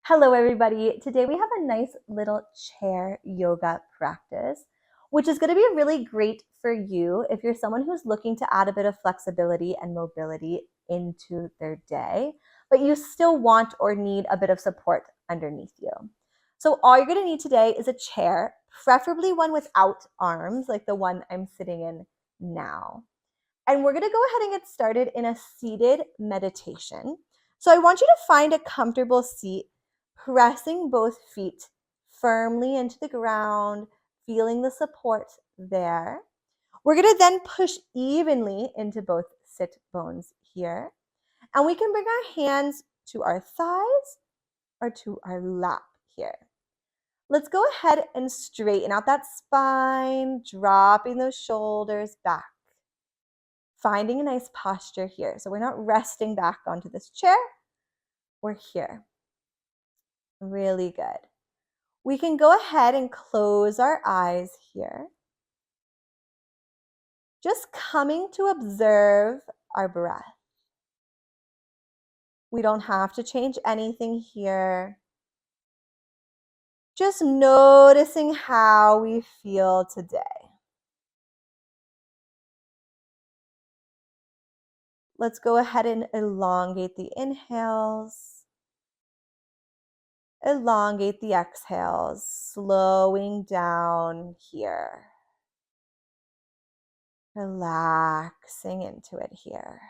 Hello, everybody. Today we have a nice little chair yoga practice, which is going to be really great for you if you're someone who's looking to add a bit of flexibility and mobility into their day, but you still want or need a bit of support underneath you. So all you're going to need today is a chair, preferably one without arms, like the one I'm sitting in now. And we're going to go ahead and get started in a seated meditation. So I want you to find a comfortable seat, pressing both feet firmly into the ground, feeling the support there. We're going to then push evenly into both sit bones here. And we can bring our hands to our thighs or to our lap here. Let's go ahead and straighten out that spine, dropping those shoulders back. Finding a nice posture here. So we're not resting back onto this chair. We're here. Really good. We can go ahead and close our eyes here. Just coming to observe our breath. We don't have to change anything here. Just noticing how we feel today. Let's go ahead and elongate the inhales. Elongate the exhales, slowing down here. Relaxing into it here.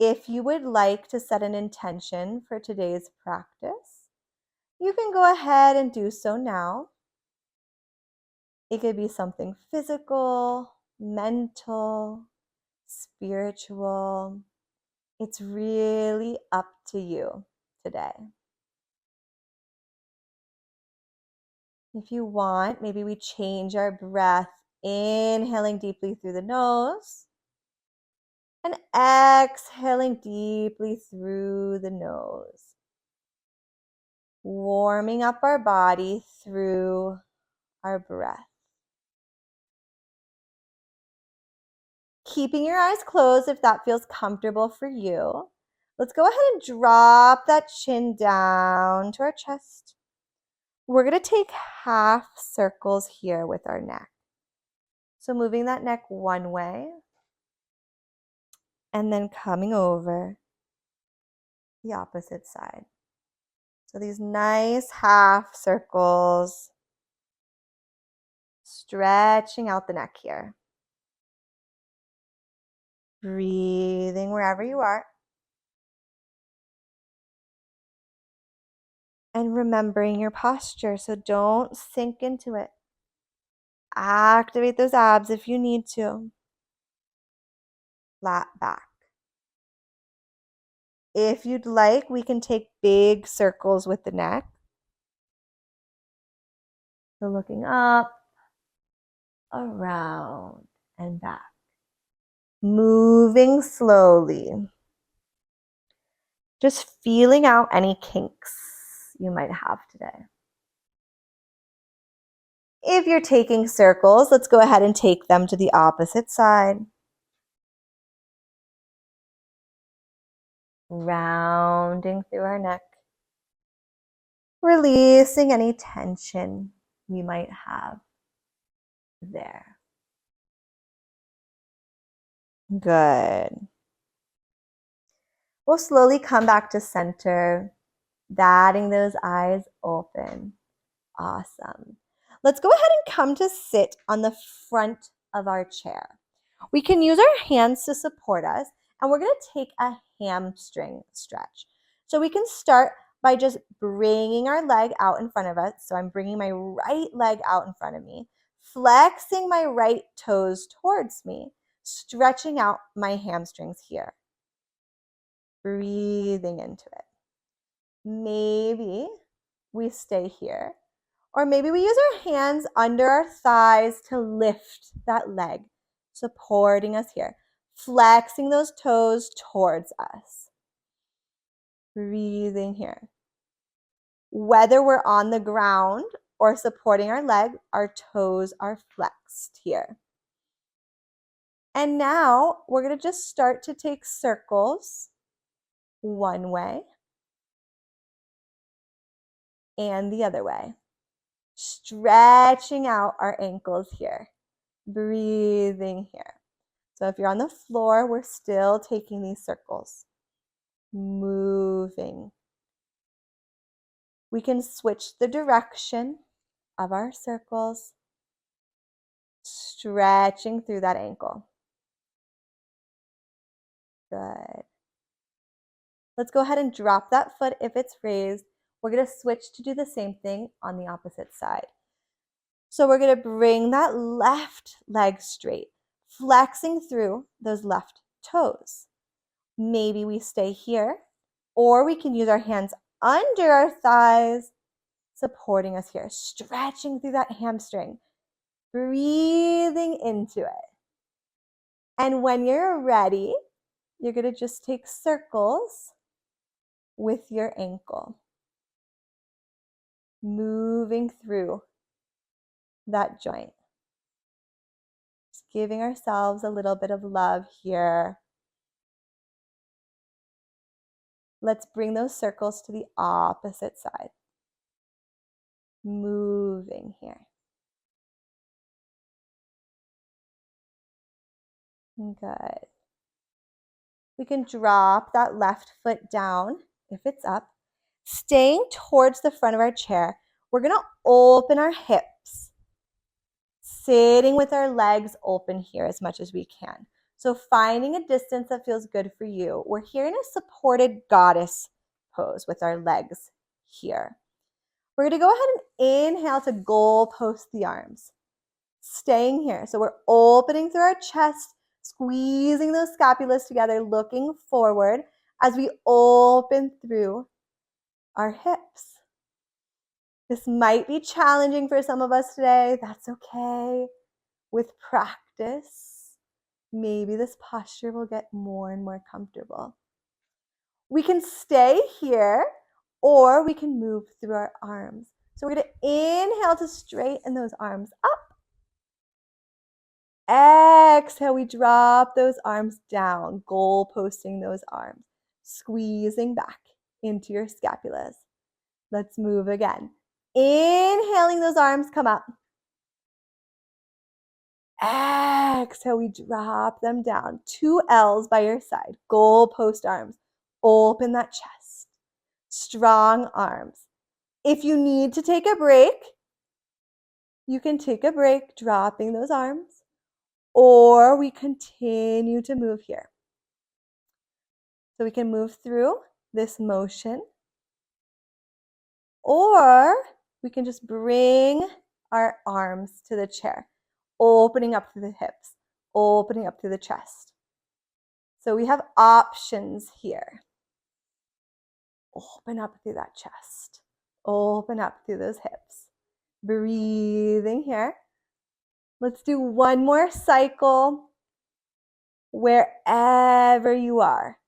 If you would like to set an intention for today's practice, you can go ahead and do so now. It could be something physical, mental, spiritual. It's really up to you today. If you want, maybe we change our breath, inhaling deeply through the nose and exhaling deeply through the nose. Warming up our body through our breath. Keeping your eyes closed if that feels comfortable for you. Let's go ahead and drop that chin down to our chest. We're going to take half circles here with our neck. So moving that neck one way and then coming over the opposite side. So these nice half circles, stretching out the neck here. Breathing wherever you are. And remembering your posture, so don't sink into it. Activate those abs if you need to. Flat back. If you'd like, we can take big circles with the neck. So looking up, around, and back. Moving slowly. Just feeling out any kinks you might have today. If you're taking circles, let's go ahead and take them to the opposite side. Rounding through our neck. Releasing any tension we might have there. Good. We'll slowly come back to center, batting those eyes open. Awesome. Let's go ahead and come to sit on the front of our chair. We can use our hands to support us, and we're going to take a hamstring stretch. So we can start by just bringing our leg out in front of us. So I'm bringing my right leg out in front of me, flexing my right toes towards me, stretching out my hamstrings here. Breathing into it. Maybe we stay here, or maybe we use our hands under our thighs to lift that leg, supporting us here, flexing those toes towards us. Breathing here. Whether we're on the ground or supporting our leg, our toes are flexed here. And now we're going to just start to take circles one way and the other way. Stretching out our ankles here. Breathing here. So if you're on the floor, we're still taking these circles. Moving. We can switch the direction of our circles, stretching through that ankle. Good. Let's go ahead and drop that foot if it's raised. We're going to switch to do the same thing on the opposite side. So we're going to bring that left leg straight, flexing through those left toes. Maybe we stay here, or we can use our hands under our thighs, supporting us here, stretching through that hamstring, breathing into it. And when you're ready, you're going to just take circles with your ankle, moving through that joint. Just giving ourselves a little bit of love here. Let's bring those circles to the opposite side. Moving here. Good. We can drop that left foot down if it's up. Staying towards the front of our chair, we're going to open our hips, sitting with our legs open here as much as we can. So finding a distance that feels good for you. We're here in a supported goddess pose with our legs here. We're going to go ahead and inhale to goal post the arms. Staying here. So we're opening through our chest, squeezing those scapulas together, looking forward as we open through our hips. This might be challenging for some of us today. That's okay. With practice, maybe this posture will get more and more comfortable. We can stay here, or we can move through our arms. So we're going to inhale to straighten those arms up. Exhale, we drop those arms down, goal posting those arms, squeezing back into your scapulas. Let's move again. Inhaling, those arms come up. Exhale, we drop them down. 2 L's by your side, goal post arms. Open that chest. Strong arms. If you need to take a break, you can take a break, dropping those arms. Or we continue to move here. So we can move through this motion. Or we can just bring our arms to the chair, opening up through the hips, opening up through the chest. So we have options here. Open up through that chest. Open up through those hips. Breathing here. Let's do one more cycle wherever you are.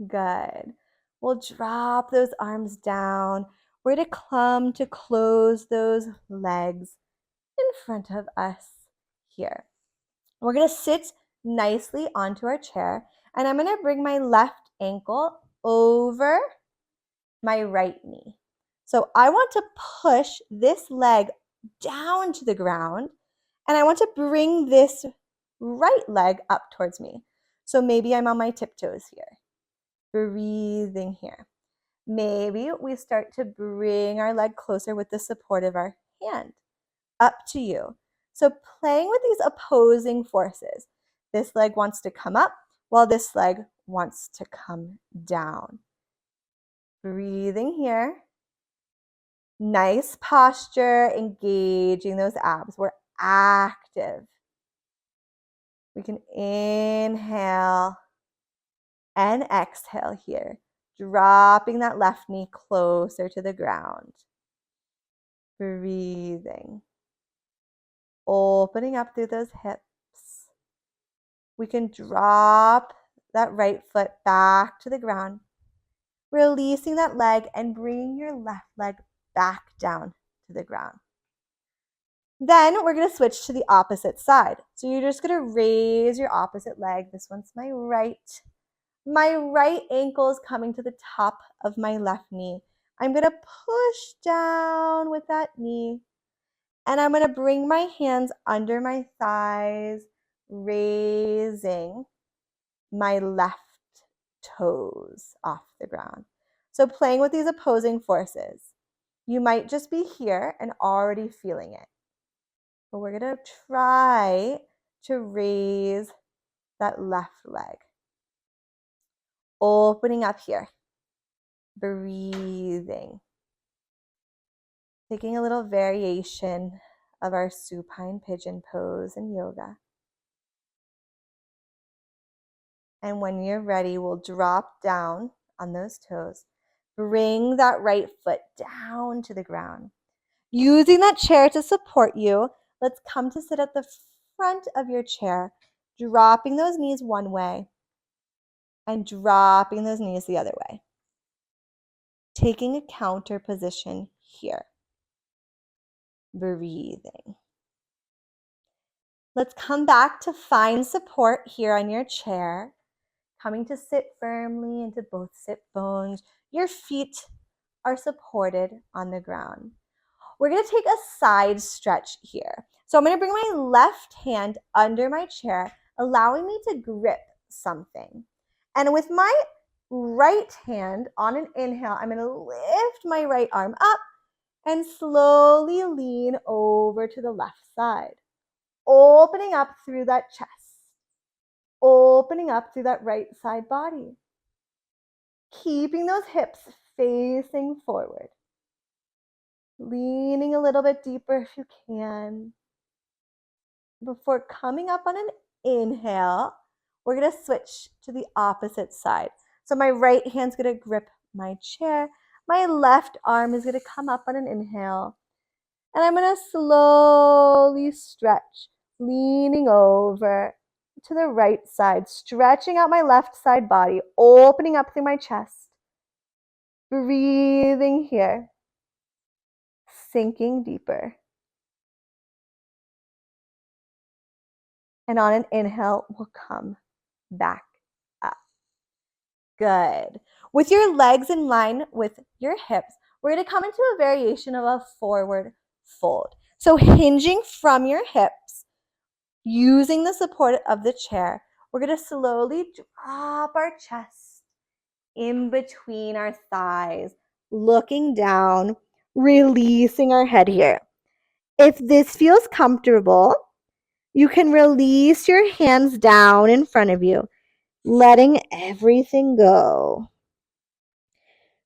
Good. We'll drop those arms down. We're going to come to close those legs in front of us here. We're going to sit nicely onto our chair, and I'm going to bring my left ankle over my right knee. So I want to push this leg down to the ground, and I want to bring this right leg up towards me. So maybe I'm on my tiptoes here. Breathing here. Maybe we start to bring our leg closer with the support of our hand. Up to you. So playing with these opposing forces. This leg wants to come up while this leg wants to come down. Breathing here. Nice posture, engaging those abs. We're active. We can inhale and exhale here, dropping that left knee closer to the ground. Breathing. Opening up through those hips. We can drop that right foot back to the ground, releasing that leg and bringing your left leg back down to the ground. Then we're going to switch to the opposite side. So you're just going to raise your opposite leg. This one's my right. My right ankle is coming to the top of my left knee. I'm going to push down with that knee, and I'm going to bring my hands under my thighs, raising my left toes off the ground. So playing with these opposing forces. You might just be here and already feeling it. But we're going to try to raise that left leg. Opening up here. Breathing. Taking a little variation of our supine pigeon pose in yoga. And when you're ready, we'll drop down on those toes. Bring that right foot down to the ground. Using that chair to support you, let's come to sit at the front of your chair, dropping those knees one way and dropping those knees the other way. Taking a counter position here. Breathing. Let's come back to find support here on your chair. Coming to sit firmly into both sit bones. Your feet are supported on the ground. We're going to take a side stretch here. So I'm going to bring my left hand under my chair, allowing me to grip something. And with my right hand on an inhale, I'm going to lift my right arm up and slowly lean over to the left side, opening up through that chest, opening up through that right side body, keeping those hips facing forward, leaning a little bit deeper if you can. Before coming up on an inhale, we're going to switch to the opposite side. So my right hand's going to grip my chair. My left arm is going to come up on an inhale. And I'm going to slowly stretch, leaning over to the right side, stretching out my left side body, opening up through my chest. Breathing here, sinking deeper. And on an inhale, we'll come back up. Good. With your legs in line with your hips, we're going to come into a variation of a forward fold. So hinging from your hips, using the support of the chair, we're going to slowly drop our chest in between our thighs, looking down, releasing our head here. If this feels comfortable, you can release your hands down in front of you, letting everything go.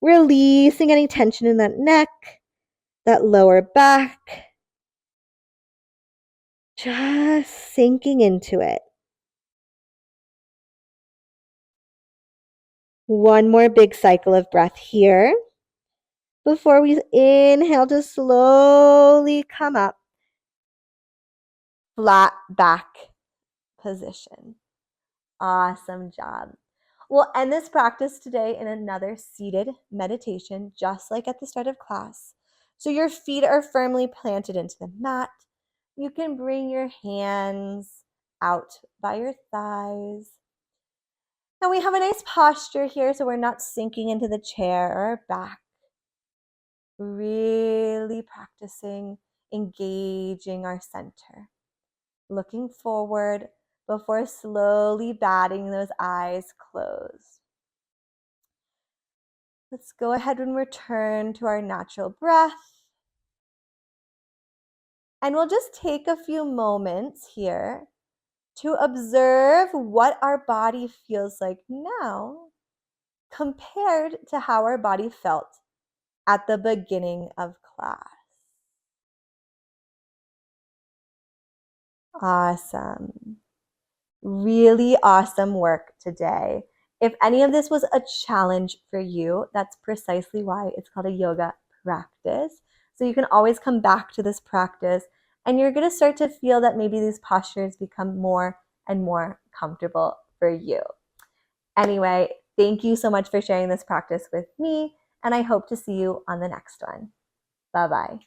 Releasing any tension in that neck, that lower back. Just sinking into it. One more big cycle of breath here before we inhale to slowly come up. Flat back position. Awesome job. We'll end this practice today in another seated meditation, just like at the start of class. So your feet are firmly planted into the mat. You can bring your hands out by your thighs. And we have a nice posture here, so we're not sinking into the chair or our back. Really practicing engaging our center. Looking forward before slowly batting those eyes closed. Let's go ahead and return to our natural breath. And we'll just take a few moments here to observe what our body feels like now compared to how our body felt at the beginning of class. Awesome. Really awesome work today. If any of this was a challenge for you, that's precisely why it's called a yoga practice. So you can always come back to this practice and you're going to start to feel that maybe these postures become more and more comfortable for you. Anyway, thank you so much for sharing this practice with me, and I hope to see you on the next one. Bye-bye.